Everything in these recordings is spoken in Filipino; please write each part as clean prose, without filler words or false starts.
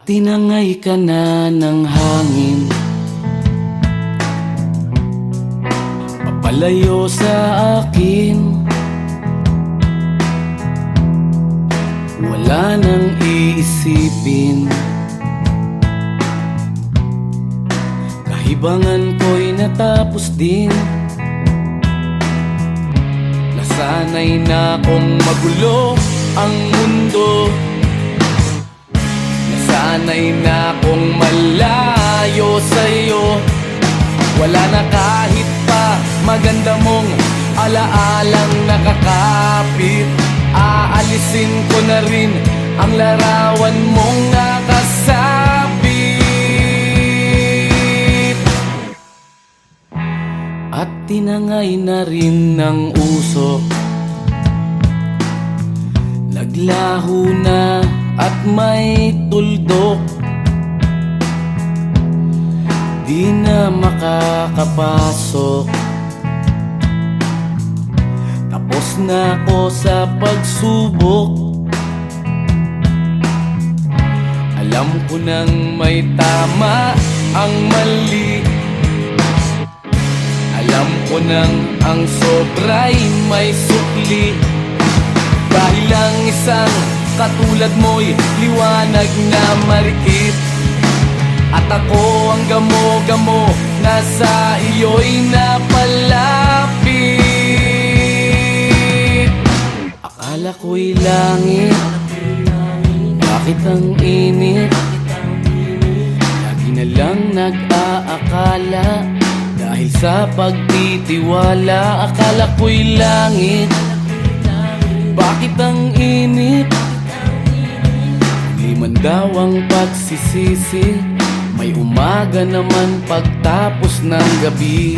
Tinangay ka na ng hangin, papalayo sa akin. Wala nang iisipin, kahibangan ko'y natapos din. Nasanay na kong magulo ang mundo, nasanay na kong malayo sa'yo. Wala na kahit pa maganda mong alaalang nakakapit. Aalisin ko na rin ang larawan mong nakasabit. At tinangay na rin ng usok, naglaho na at may tuldok. Di na makakapasok, tapos na ako sa pagsubok. Alam ko nang may tama ang mali, alam ko nang ang sobra'y may sukli. Dahil lang isang katulad mo'y liwanag na marikit, at ako ang gamo-gamo na sa iyo'y napalapit. Akala ko'y langit, bakit ang init? Lagi na lang nag-aakala, dahil sa pagtitiwala. Akala ko'y langit, bakit ang init? Di man daw ang pagsisisi, may umaga naman pagtapos ng gabi.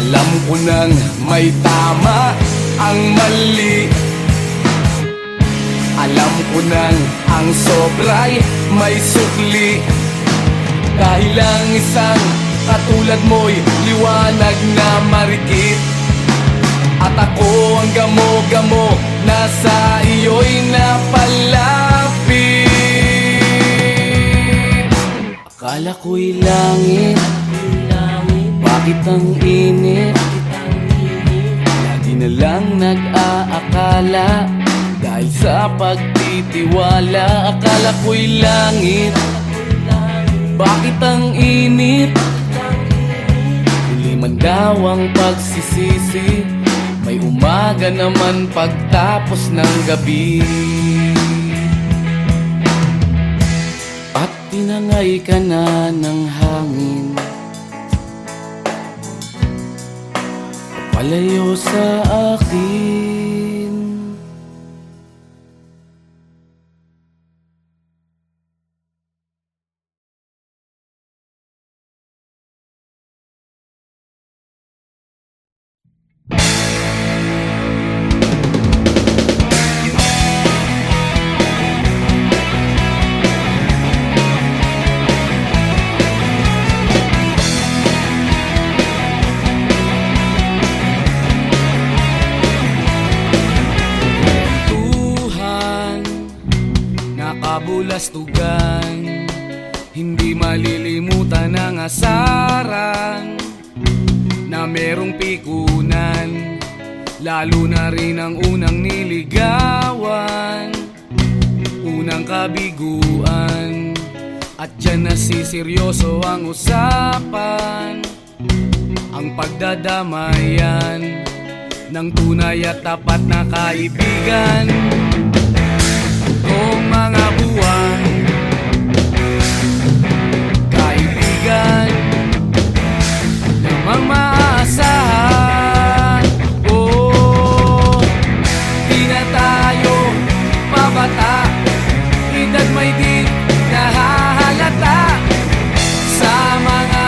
Alam ko nang may tama ang mali, alam ko nang ang sobra'y may sukli. Dahil lang isang katulad mo'y liwanag na marikit, at ako ang gamo-gamo na sa iyo'y napalapit. Akala ko'y langit, bakit ang init? Lagi na lang nag-aakala, dahil sa pagtitiwala. Akala ko'y langit, bakit ang init? Huli man daw ang pagsisisi, may umaga naman pagtapos ng gabi. At tinangay ka na ng hangin, palayo sa akin. Kabulastugan, hindi malilimutan ang asaran na merong pikunan, lalo na rin ang unang niligawan, unang kabiguan. At dyan nasiseryoso ang usapan, ang pagdadamayan ng tunay at tapat na kaibigan. Noong mga buwan, kaibigan namang maaasahan. Oh, di na tayo pabata, edad may di nahahalata sa mga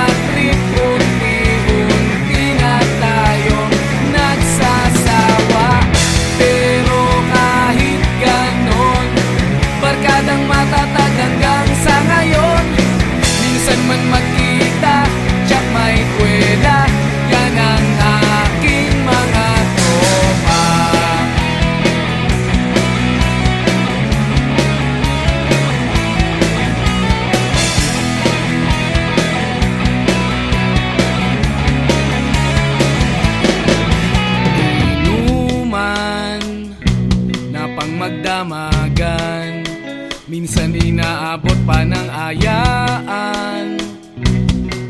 pa ng ayaan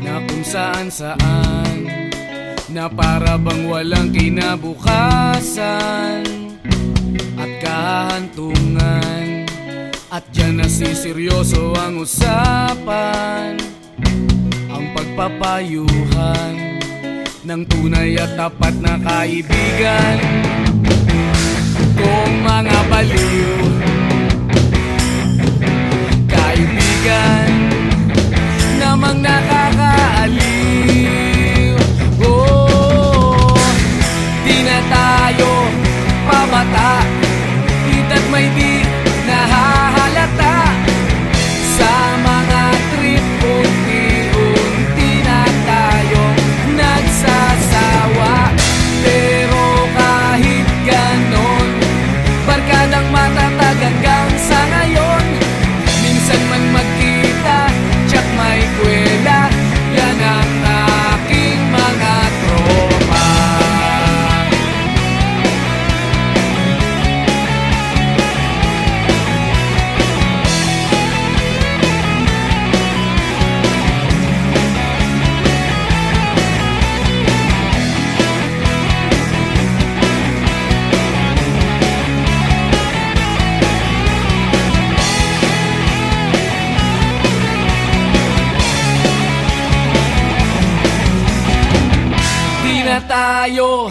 na kung saan na para bang walang kinabukasan at kahantungan. At dyan nasiseryoso ang usapan, ang pagpapayuhan ng tunay at tapat na kaibigan. Kung mga baliw kaibigan namang nakakaaliw, oh, di na tayo pabata, hita't may di nahahalata sa mga trip. Unti-unti na tayong nagsasawa, pero kahit ganon, barkadang matatag hanggang sa ngayon. Minsan man magkita, tsak may kwela, yan ang aking mga tropa. Tayo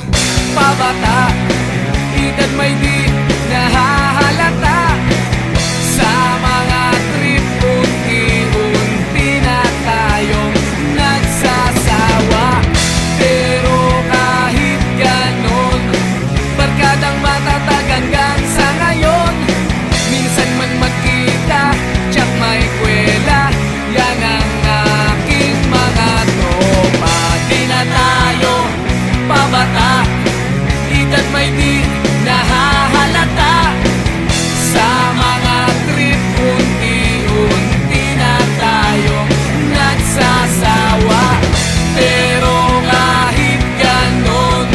pabata, hita't may di nahahalata sa mga trip. Unti-unti na tayong nagsasawa, pero kahit ganon, barkadang matatag hanggang sa ngayon. Minsan man magkita, tsak may kwela, yan ang aking mga tropa. Di na tayo pabata, hita't may di nahahalata sa mga trip. Unti-unti na tayong nagsasawa, pero kahit ganon,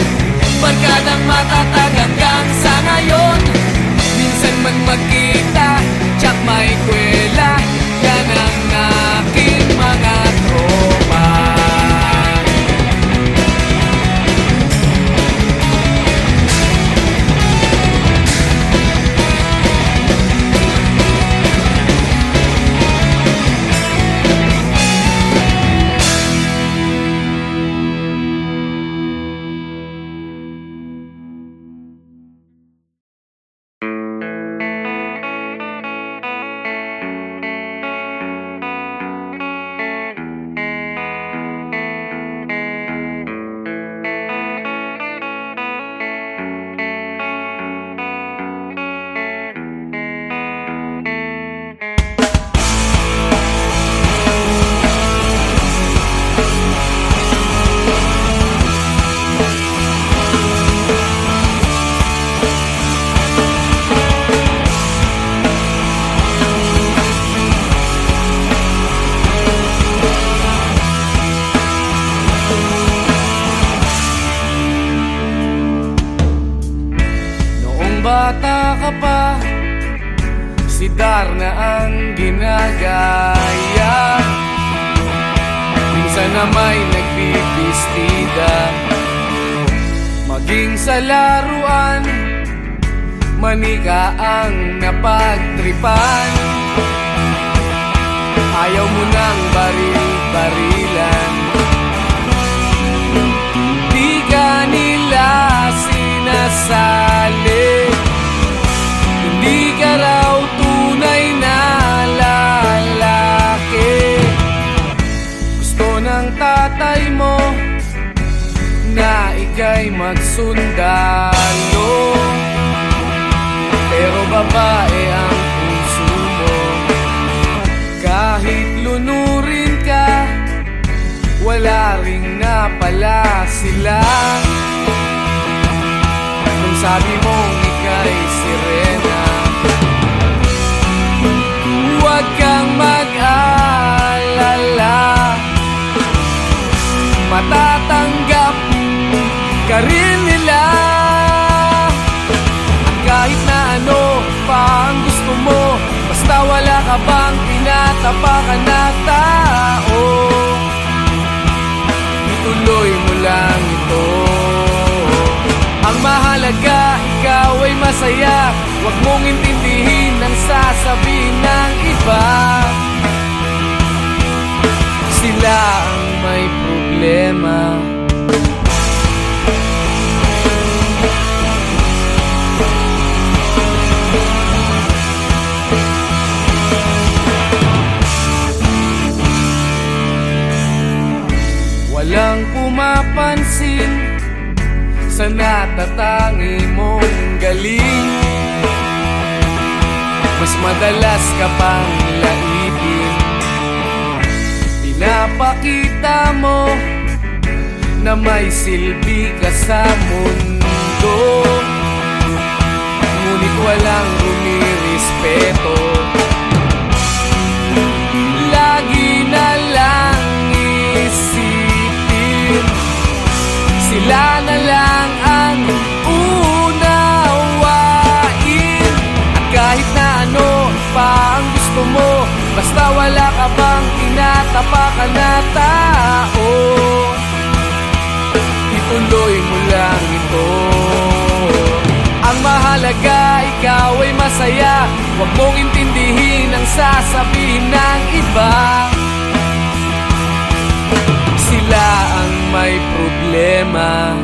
barkadang matatag hanggang sa ngayon. Minsan man magkita, tsak may kwela, yan ang aking mga tropa. Bata ka pa, si Darna ang ginagaya. Minsan na may nagbibistida, maging sa laruan, manika ang napagtripan. Ayaw mo nang baril-barilan, di ka nila sinasali. Hindi ka raw tunay na lalaki. Gusto ng tatay mo na ika'y magsundalo, pero babae ang puso mo. Kahit lunurin ka, wala ring napala sila. Kung sabi mong ika'y sirena, huwag kang mag-alala, matatanggap ka rin nila. At kahit na ano pa ang gusto mo, basta wala ka bang tinatawa, tinatapakan na tao. Ituloy mo lang ito. Ang mahalaga, ikaw ay masaya. Huwag mong intindihin ang sasabihin ng iba. Sila ang may problema. Walang pumapansin sa natatangi mong galing. Mas madalas ka pang laipin. Pinapakita mo na may silbi ka sa mundo, ngunit walang rumirespeto. Lagi na lang isipin, sila na lang ang unawain. At kahit na ano pa ang gusto mo, basta wala ka bang tinatapakan na tao, ituloy mo lang ito. Ang mahalaga, ikaw ay masaya. Huwag mong intindihin ang sasabihin ng iba. Sila ang may problema.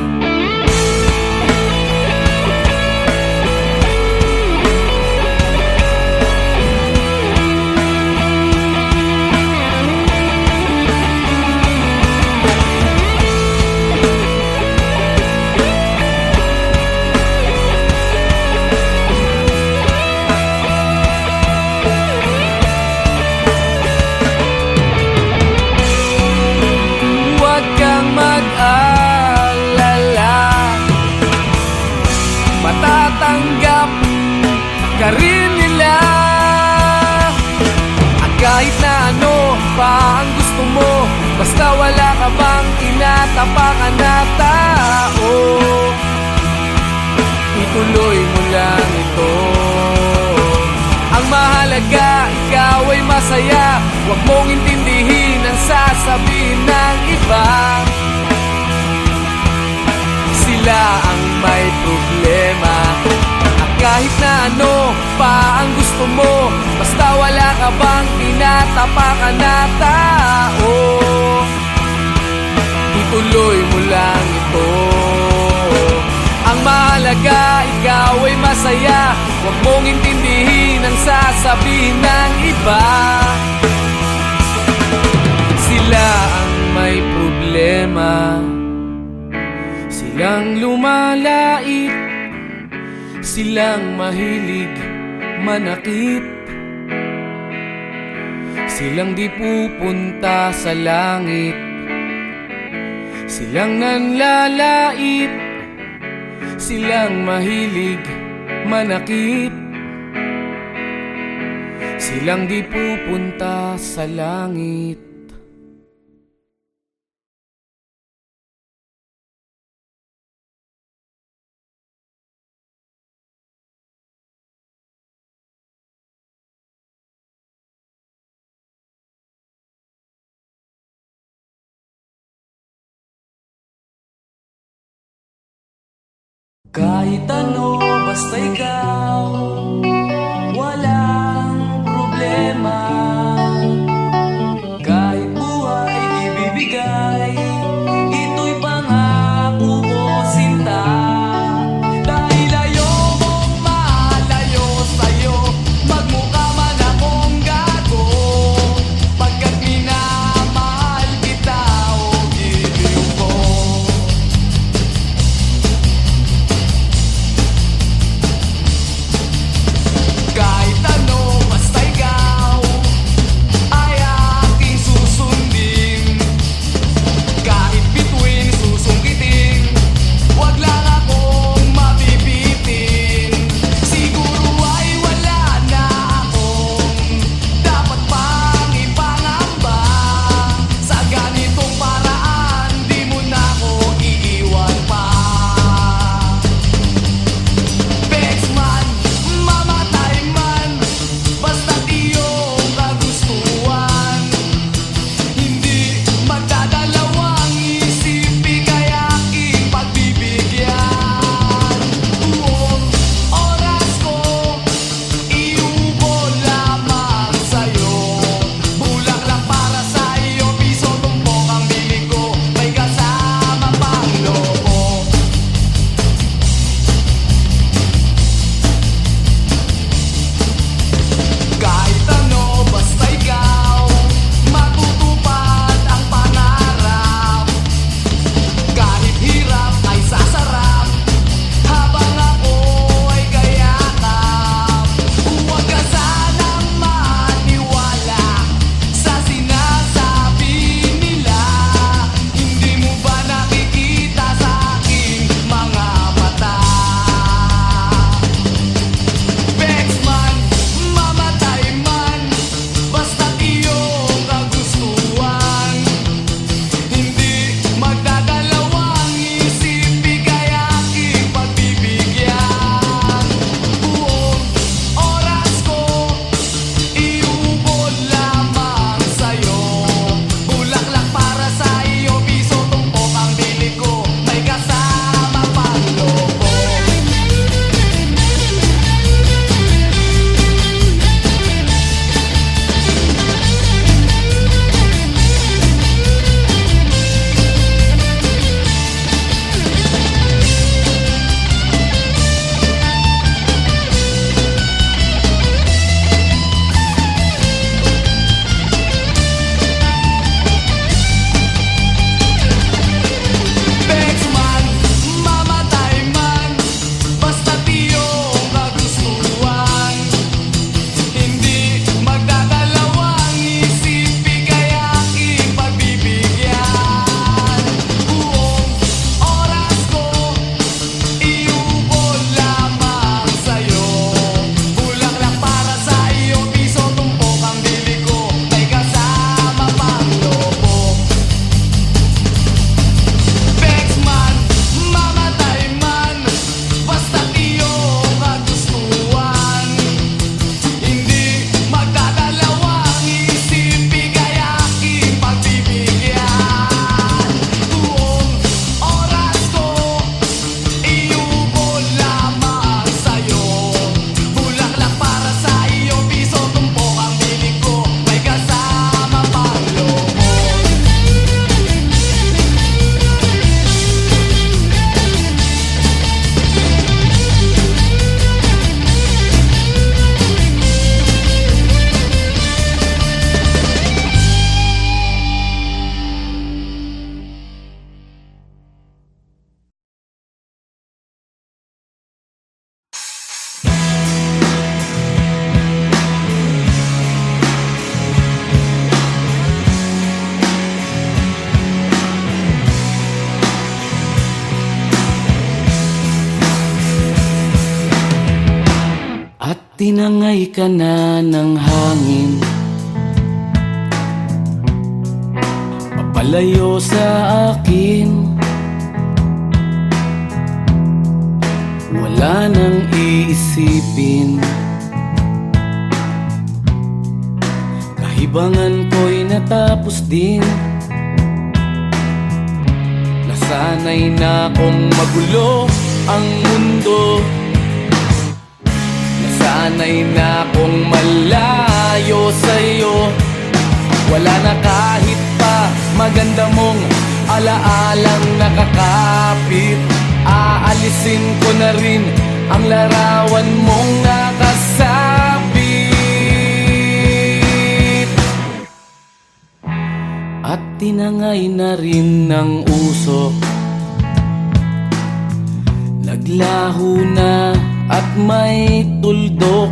Matatanggap ka rin nila. At kahit na ano pa ang gusto mo, basta wala ka bang tinatapakan na tao, ituloy mo lang ito. Ang mahalaga, ikaw ay masaya. Huwag mong intindihin ang sasabihin ng iba. Sila ang may problema. At kahit na ano pa ang gusto mo, basta wala ka bang tinatapakan na tao, ituloy mo lang ito. Ang mahalaga, ikaw ay masaya. Huwag mong intindihin ang sasabihin ng iba. Sila ang may problema. Silang lumalait, silang mahilig manakit, silang di pupunta sa langit, silang nanlalait, silang mahilig manakit, silang di pupunta sa langit. Kahit ano, basta ikaw, walang problema. Kahit buhay ibibigay, ito'y pangako ko, sinta. Dahil ayokong malayo sa'yo, magmukha man akong gago. Pagkat minamahal kita, o giliw ko. tinangay ka na ng hangin, papalayo sa akin. Wala nang iisipin, kahibangan ko'y natapos din. Nasanay na kong magulo ang mundo, nasanay na kong malayo sa'yo. Wala na kahit pa maganda mong alaalang nakakapit. Aalisin ko na rin ang larawan mong nakasabit. At tinangay na rin ng usok, naglaho na at may tuldok.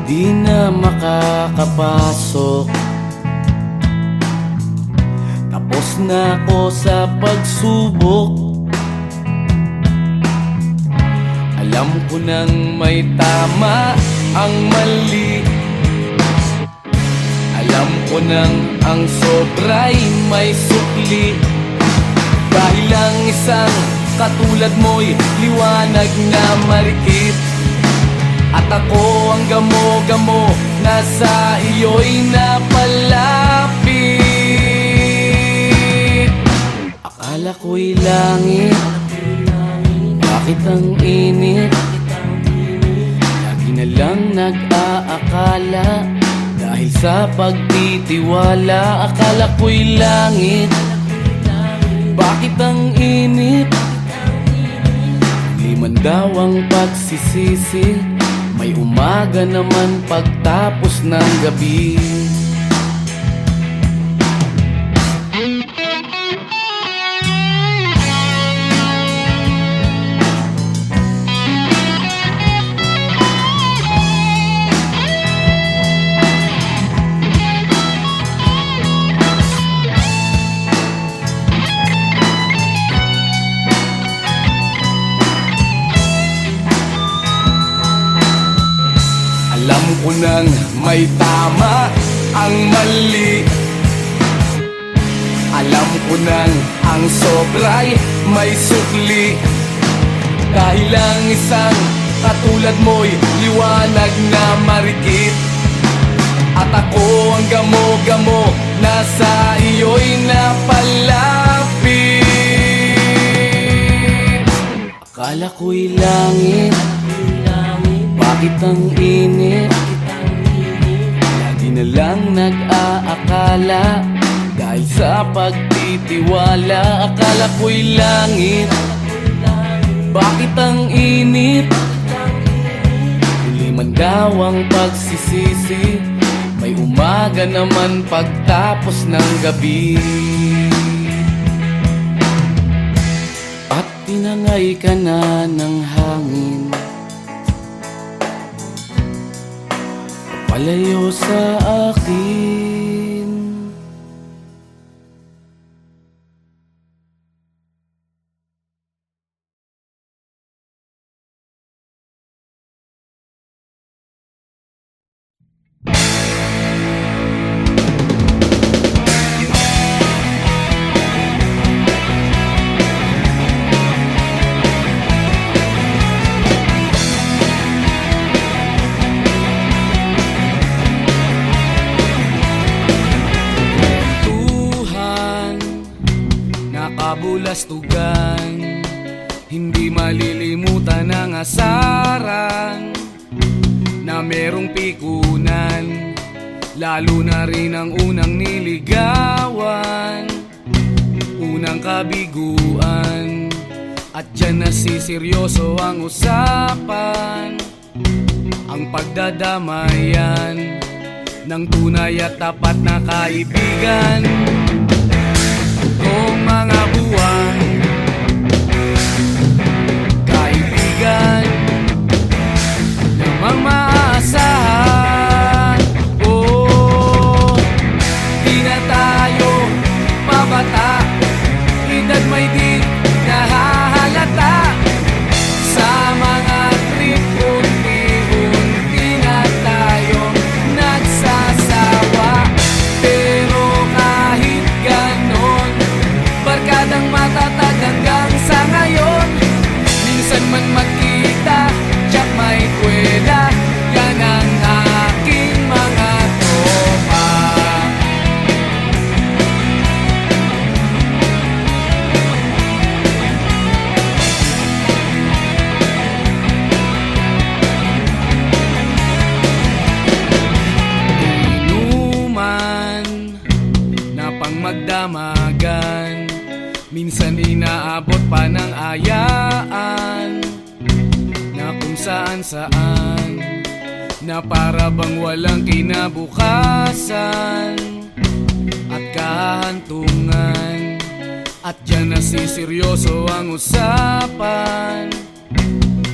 Di na makakapasok, tapos na ako sa pagsubok. Alam ko nang may tama ang mali, alam ko nang ang sobra'y may sukli. Dahil lang isang katulad mo'y liwanag na marikit, at ako ang gamo-gamo na sa iyo'y napalapit. Akala ko'y langit, bakit ang init? Lagi na lang nag-aakala, dahil sa pagtitiwala. Akala ko'y langit, bakit ang init? Di man daw ang pagsisisi, may umaga naman pagtapos ng gabi. Alam ko nang may tama ang mali, alam ko nang ang sobra'y may sukli. Dahil lang isang katulad mo'y liwanag na marikit, at ako ang gamo-gamo na sa iyo'y napalapit. Akala ko'y langit, bakit ang init? Lagi na lang nag-aakala, dahil sa pagtitiwala. Akala ko'y langit, bakit ang init? Huli man daw ang pagsisisi, may umaga naman pagtapos ng gabi. At tinangay ka na ng hangin, palayo sa akin. Kabulastugan, hindi malilimutan ang asaran na merong pikunan, lalo na rin ang unang niligawan, unang kabiguan. At dyan nasiseryoso ang usapan, ang pagdadamayan ng tunay at tapat na kaibigan. Noong mga buwan, kaibigan, namang maaasahan. Oh, di na tayo mabata, edad may di nahahalata sa mga damagan. Minsan inaabot pa ng ayaan na kung saan saan, na para bang walang kinabukasan at kahantungan. At dyan nasiseryoso ang usapan,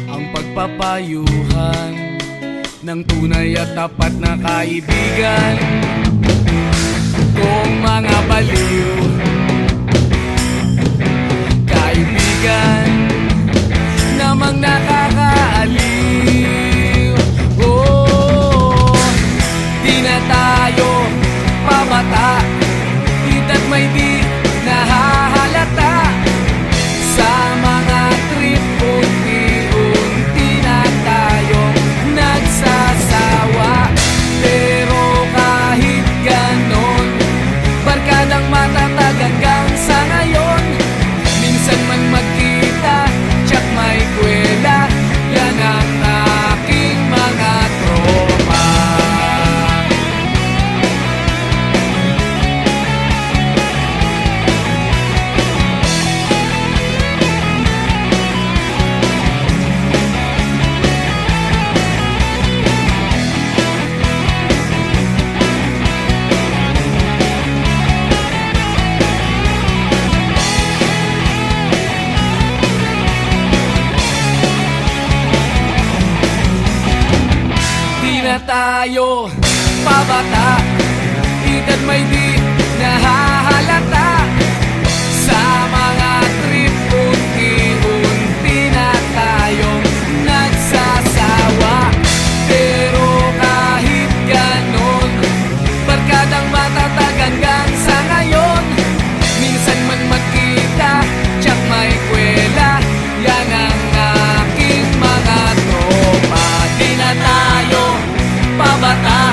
ang pagpapayuhan ng tunay at tapat na kaibigan. Kung mga baliw, kaibigan namang nakakaaliw. Oh, di na tayo pabata, ita't may di nahahalata. Sa mga trip, unti-unti na tayong nagsasawa. Pero kahit ganon, barkadang matatag hanggang sa ngayon. Minsan man magkita, tsak may kwela, yan ang aking mga tropa. Na tayo pabata, ita't may di nahahalata. Sa mga trip, unti-unti na tayong nagsasawa. Pero kahit ganon, barkadang matatag hanggang sa ngayon. Minsan man magkita, tsak may kwela, yan ang aking mga tropa. Di na tayo pabata,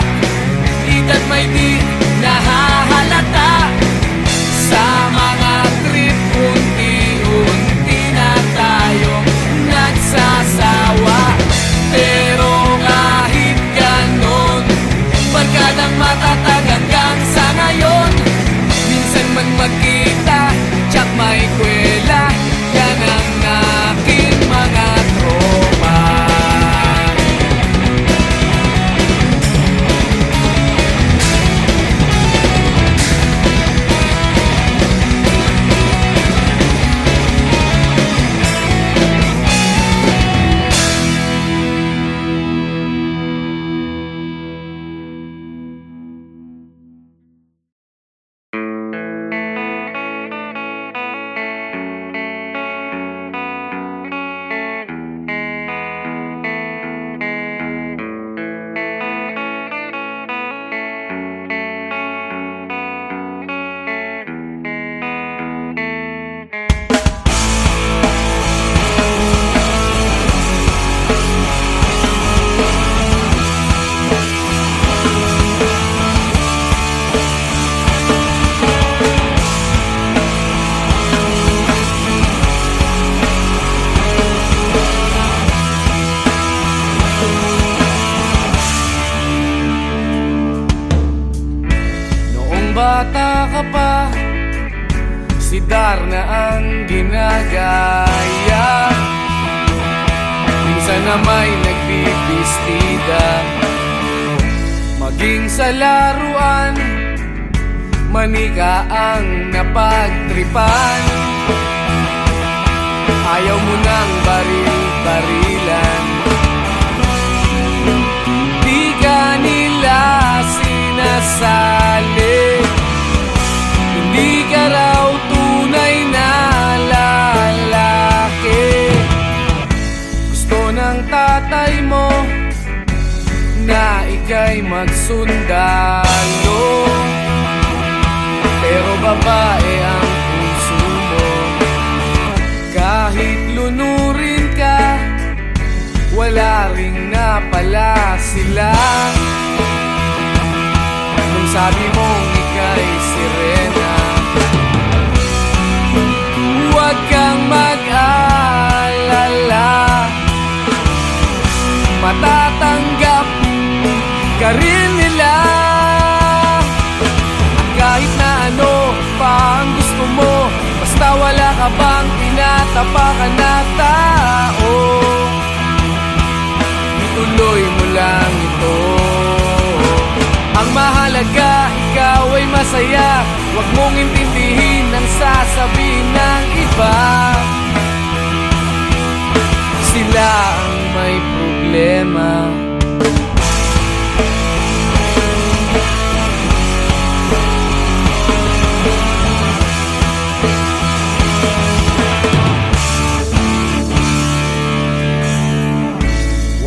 ita't may di nahahalata. Sa mga trip, unti-unti na tayong nagsasawa. Pero kahit ganon, barkadang matatag hanggang sa ngayon. Minsan man magkita, tsak may kwela, yan ang aking mga tropa. Bata ka pa, si Darna ang ginagaya. Minsan na may nagbibistida, maging sa laruan, manika ang napagtripan. Ayaw mo nang baril-barilan, di ka nila sinasali. Hindi ka raw tunay na lalaki. Gusto ng tatay mo na ika'y magsundalo, pero babae ang puso mo. Kahit lunurin ka, wala ring napala sila. Nung sabi mong ika'y sirena, huwag kang mag-alala, matatanggap ka rin nila. At kahit na ano pa bang tinatapakan na tao? Ituloy mo lang ito. Ang mahalaga, ikaw ay masaya. Huwag mong intindihin ang sasabihin ng iba. Sila ang may problema.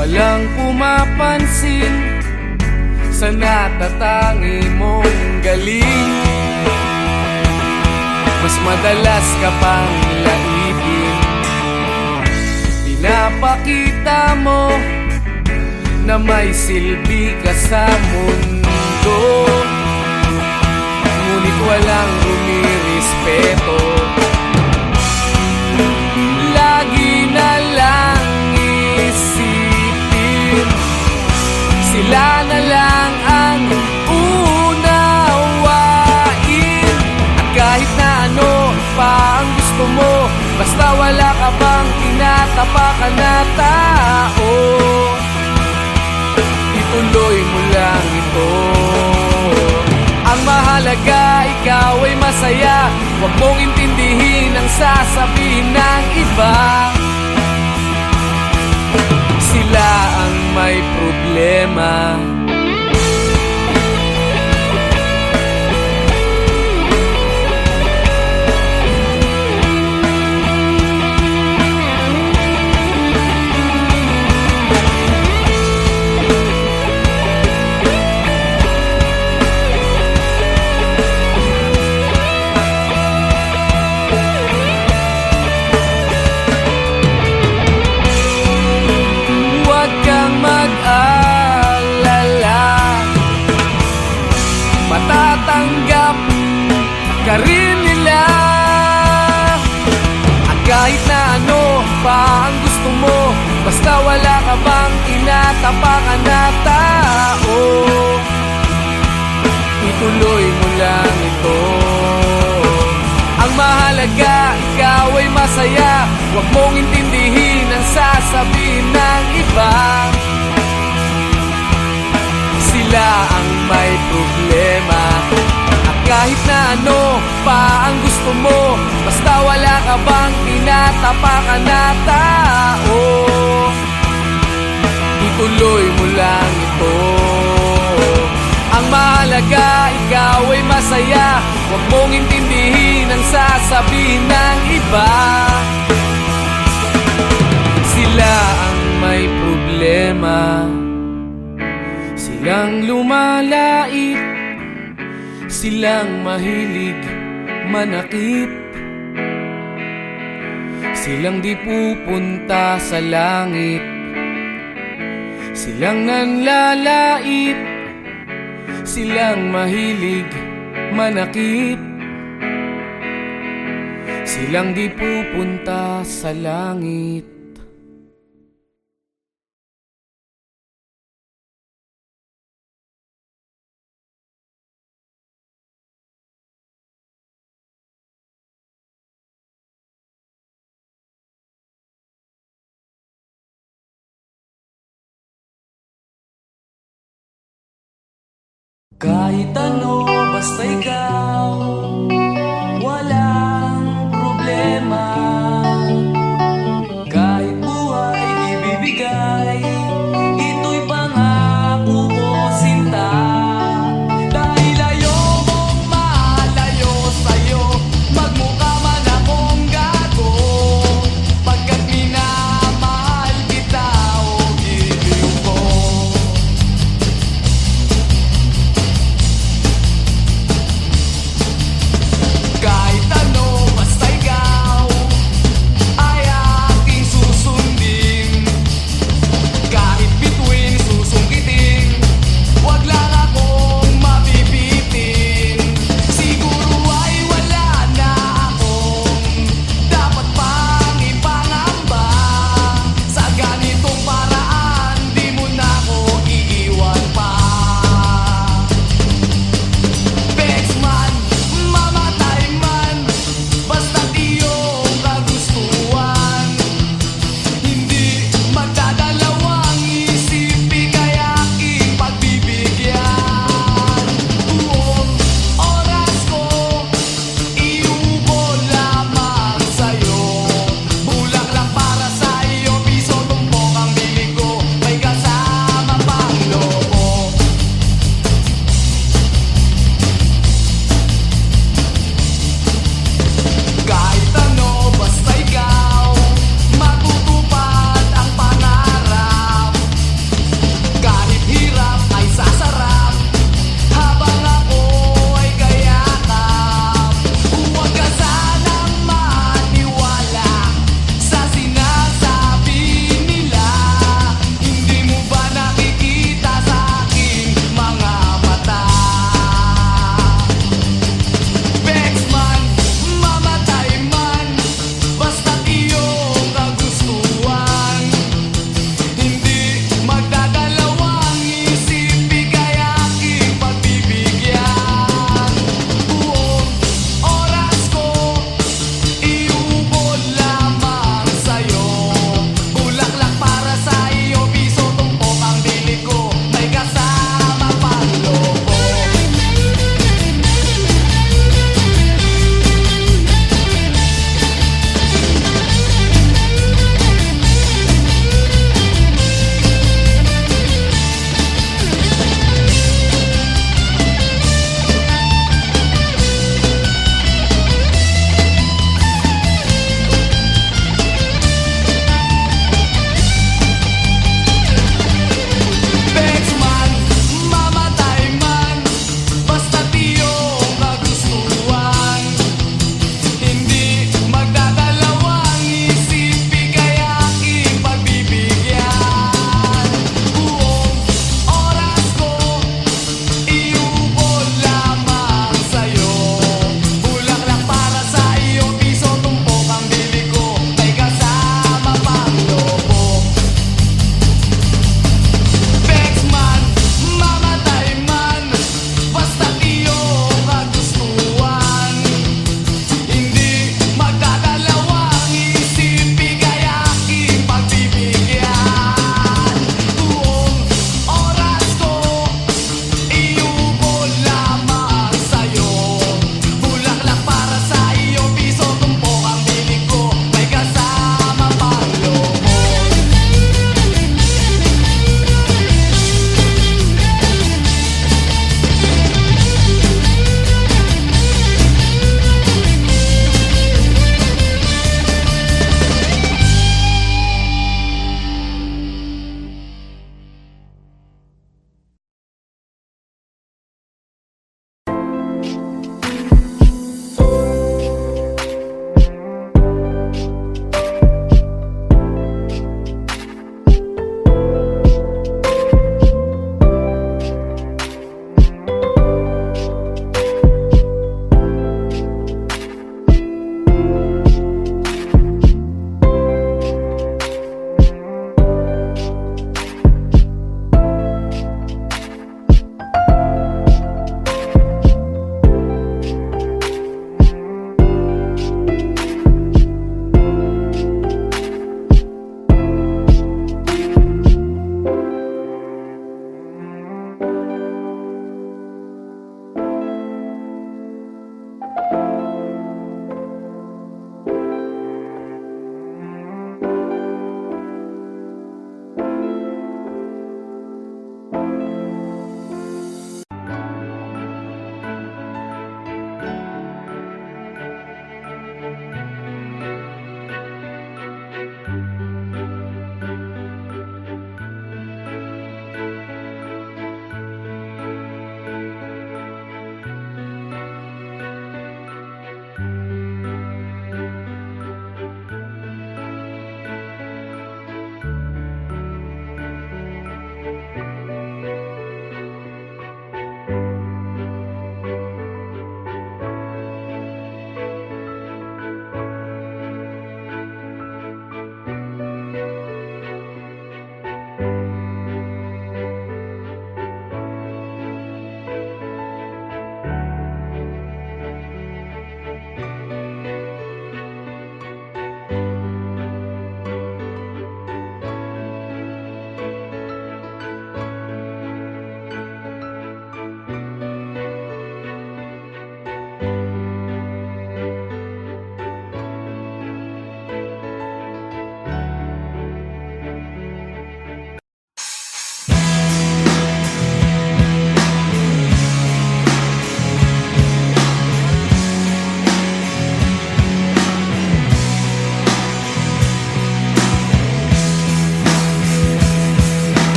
Walang pumapansin sa natatangi mong galing. Mas madalas ka pang laipin. Pinapakita mo na may silbi ka sa mundo, ngunit walang rumirespeto. Lagi na lang isipin, sila na lang ang unawain. At kahit na ano pa ang gusto mo, basta wala ka bang tinatapakan na tao, ituloy mo lang ito. Ang mahalaga, ikaw ay masaya. Huwag mong intindihin ang sasabihin ng iba. Sila ang may problema. Matatanggap ka rin nila. At kahit na ano pa ang gusto mo, basta wala ka bang tinatapakan na tao, ituloy mo lang ito. Ang mahalaga, ikaw ay masaya. Huwag mong intindihin ang sasabihin ng iba. Sila ang may problema. At kahit na ano pa ang gusto mo, basta wala ka bang tinatapakan na tao, ituloy mo lang ito. Ang mahalaga, ikaw ay masaya. Huwag mong intindihin ang sasabihin ng iba. Sila ang may problema. Silang lumalait, silang mahilig manakit, silang di pupunta sa langit, silang nanlalait, silang mahilig manakit, silang di pupunta sa langit. Kahit ano, basta ikaw, walang problema. Kahit buhay ibibigay, ito'y pangako ko, sinta. Dahil ayaw mong malayo sa'yo, magmukha man akong gago, pagkat minamahal kita o giliw ko.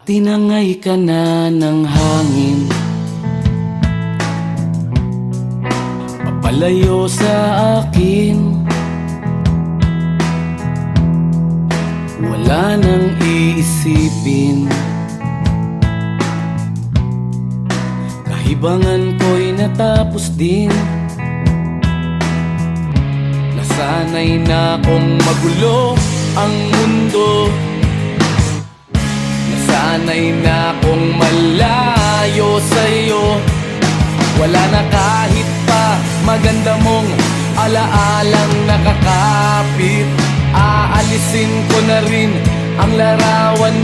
Tinangay ka na ng hangin, papalayo sa akin. Wala nang iisipin, kahibangan ko'y natapos din. Nasanay na kong magulo ang mundo, nasanay na kong malayo sa'yo. Wala na kahit pa maganda mong alaalang nakakapit. Aalisin ko na rin ang larawan